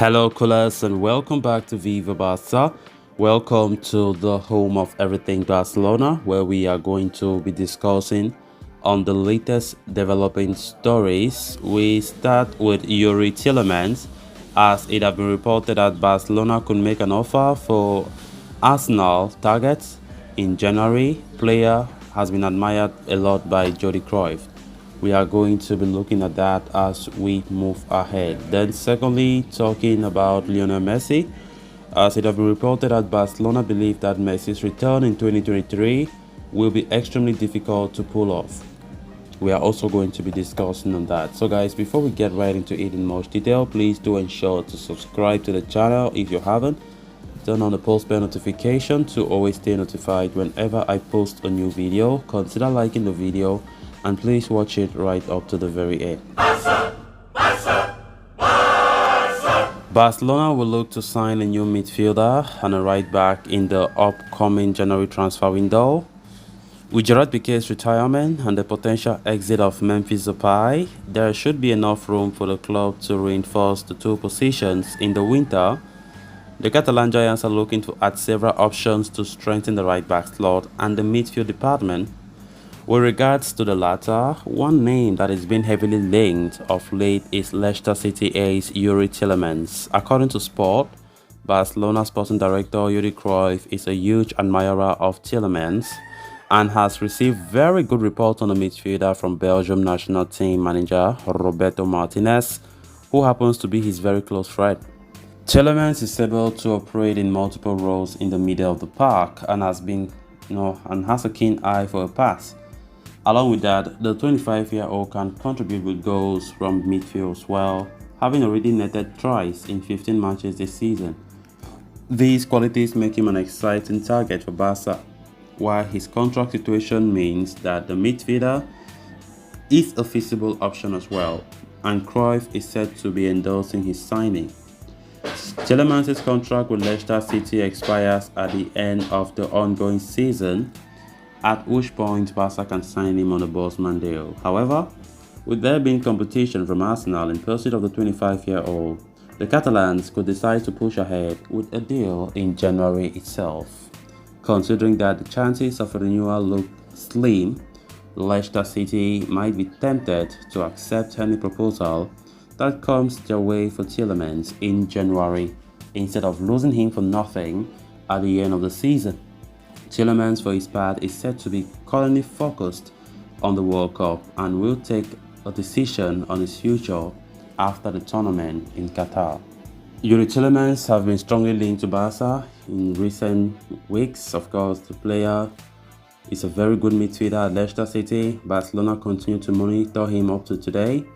Hello, Colas, and welcome back to Viva Barca. Welcome to the home of everything Barcelona, where we are going to be discussing on the latest developing stories. We start with Youri Tielemans, as it has been reported that Barcelona could make an offer for Arsenal targets in January. Player has been admired a lot by Jody Cruyff. We are going to be looking at that as we move ahead. Then secondly, talking about Lionel Messi, as it has been reported that Barcelona believe that Messi's return in 2023 will be extremely difficult to pull off. We are also going to be discussing on that. So guys, before we get right into it in much detail, please do ensure to subscribe to the channel if you haven't. Turn on the post bell notification to always stay notified whenever I post a new video. Consider liking the video and please watch it right up to the very end. Barcelona will look to sign a new midfielder and a right back in the upcoming January transfer window. With Gerard Piqué's retirement and the potential exit of Memphis Depay, there should be enough room for the club to reinforce the two positions in the winter. The Catalan Giants are looking to add several options to strengthen the right back slot and the midfield department. With regards to the latter, one name that has been heavily linked of late is Leicester City ace Youri Tielemans. According to Sport, Barcelona sporting director Youri Cruyff is a huge admirer of Tielemans and has received very good reports on the midfielder from Belgium national team manager Roberto Martinez, who happens to be his very close friend. Tielemans is able to operate in multiple roles in the middle of the park and has a keen eye for a pass. Along with that, the 25-year-old can contribute with goals from midfield as well, having already netted tries in 15 matches this season. These qualities make him an exciting target for Barca, while his contract situation means that the midfielder is a feasible option as well, and Cruyff is said to be endorsing his signing. Tielemans' contract with Leicester City expires at the end of the ongoing season, at which point Barca can sign him on a Bosman deal. However, with there being competition from Arsenal in pursuit of the 25-year-old, the Catalans could decide to push ahead with a deal in January itself. Considering that the chances of a renewal look slim, Leicester City might be tempted to accept any proposal that comes their way for Tielemans in January, instead of losing him for nothing at the end of the season. Tielemans, for his part, is said to be currently focused on the World Cup and will take a decision on his future after the tournament in Qatar. Youri Tielemans have been strongly linked to Barca in recent weeks. Of course, the player is a very good midfielder at Leicester City. Barcelona continue to monitor him up to today.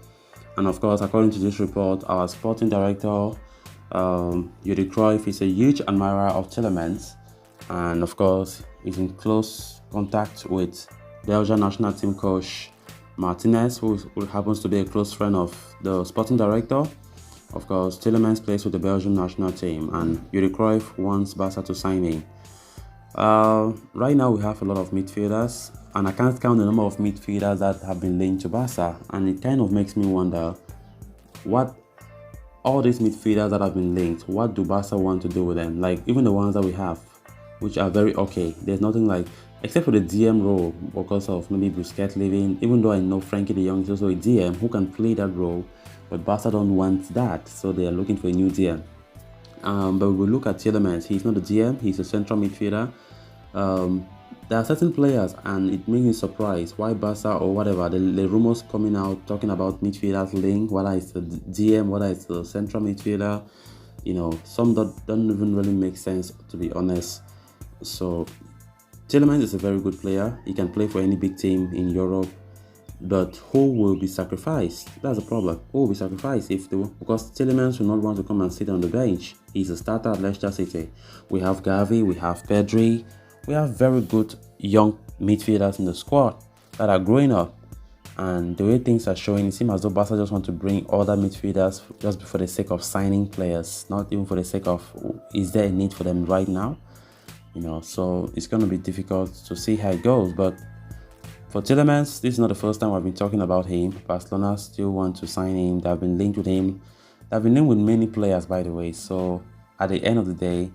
And of course, according to this report, our sporting director, Youri Cruyff, is a huge admirer of Tielemans. And of course, he's in close contact with Belgian national team coach Martinez, who happens to be a close friend of the sporting director. Of course, Tielemans plays with the Belgian national team, and Youri Cruyff wants Barca to sign him. Right now, we have a lot of midfielders, and I can't count the number of midfielders that have been linked to Barca, and it kind of makes me wonder what all these midfielders that have been linked, what do Barca want to do with them? Like, even the ones that we have, which are very okay. There's nothing like, except for the DM role, because of maybe Busquets leaving, even though I know Frankie de Jong is also a DM who can play that role, but Barca don't want that, so they are looking for a new DM. But we look at Tielemans, he's not a DM, he's a central midfielder. There are certain players, and it makes me surprised why Barca or whatever, the rumors coming out talking about midfielders link, whether it's the DM, whether it's the central midfielder, some don't even really make sense, to be honest. So Tielemans is a very good player. He can play for any big team in Europe, but who will be sacrificed? That's the problem. Who will be sacrificed because Tielemans will not want to come and sit on the bench. He's a starter at Leicester City. We have Gavi, we have Pedri, we have very good young midfielders in the squad that are growing up. And the way things are showing, it seems as though Barca just want to bring other midfielders just for the sake of signing players, not even for the sake of, is there a need for them right now? So it's going to be difficult to see how it goes. But for Tielemans, this is not the first time I've been talking about him. Barcelona still want to sign him. They've been linked with him They've been linked with many players, by the way. So at the end of the day,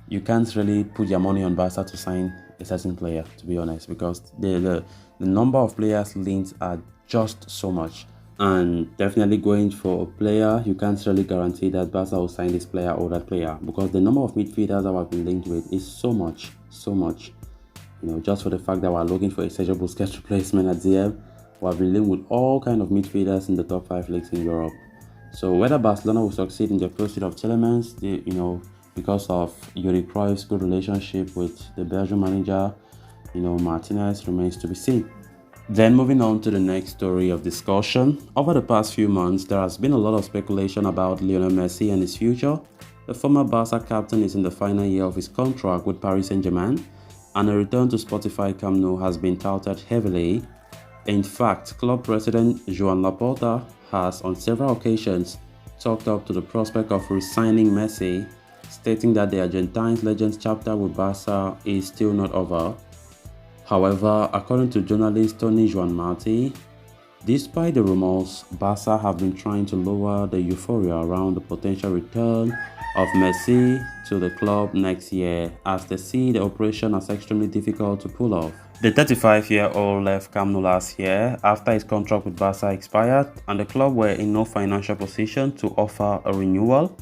you can't really put your money on Barca to sign a certain player, to be honest, because the number of players linked are just so much. And definitely going for a player, you can't really guarantee that Barca will sign this player or that player, because the number of midfielders that I've been linked with is so much, so much. Just for the fact that we're looking for a Sergio Busquets replacement at DM, we've been linked with all kind of midfielders in the top 5 leagues in Europe. So whether Barcelona will succeed in the pursuit of Tielemans, because of Youri Cruyff's good relationship with the Belgian manager, Martinez, remains to be seen. Then moving on to the next story of discussion. Over the past few months, there has been a lot of speculation about Lionel Messi and his future. The former Barca captain is in the final year of his contract with Paris Saint-Germain, and a return to Spotify Camp Nou has been touted heavily. In fact, club president Joan Laporta has on several occasions talked up to the prospect of re-signing Messi, stating that the Argentine legend's chapter with Barca is still not over. However, according to journalist Tony Joan Marti, despite the rumors, Barca have been trying to lower the euphoria around the potential return of Messi to the club next year, as they see the operation as extremely difficult to pull off. The 35-year-old left Camp Nou last year after his contract with Barca expired, and the club were in no financial position to offer a renewal.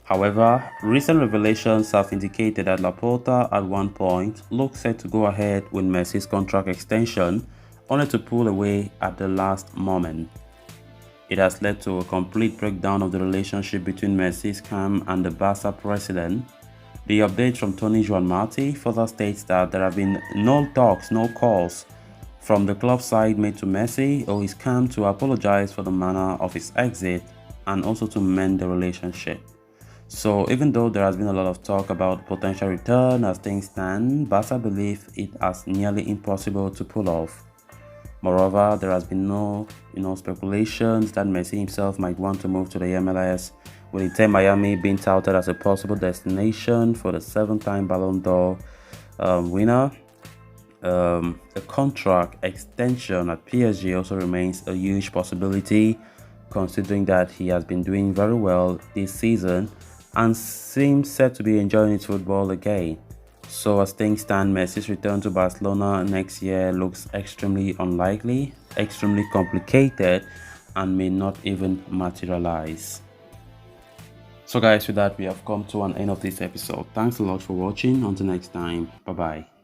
However, recent revelations have indicated that Laporta at one point looked set to go ahead with Messi's contract extension, only to pull away at the last moment. It has led to a complete breakdown of the relationship between Messi's camp and the Barca president. The update from Tony Joan Marti further states that there have been no talks, no calls from the club side made to Messi or his camp to apologize for the manner of his exit and also to mend the relationship. So even though there has been a lot of talk about potential return as things stand, Barca believe it as nearly impossible to pull off. Moreover, there has been no speculations that Messi himself might want to move to the MLS, with Inter Miami being touted as a possible destination for the 7-time Ballon d'Or winner. A contract extension at PSG also remains a huge possibility, considering that he has been doing very well this season and seems set to be enjoying his football again. So as things stand, Messi's return to Barcelona next year looks extremely unlikely, extremely complicated, and may not even materialize. So guys, with that, we have come to an end of this episode. Thanks a lot for watching. Until next time, bye bye.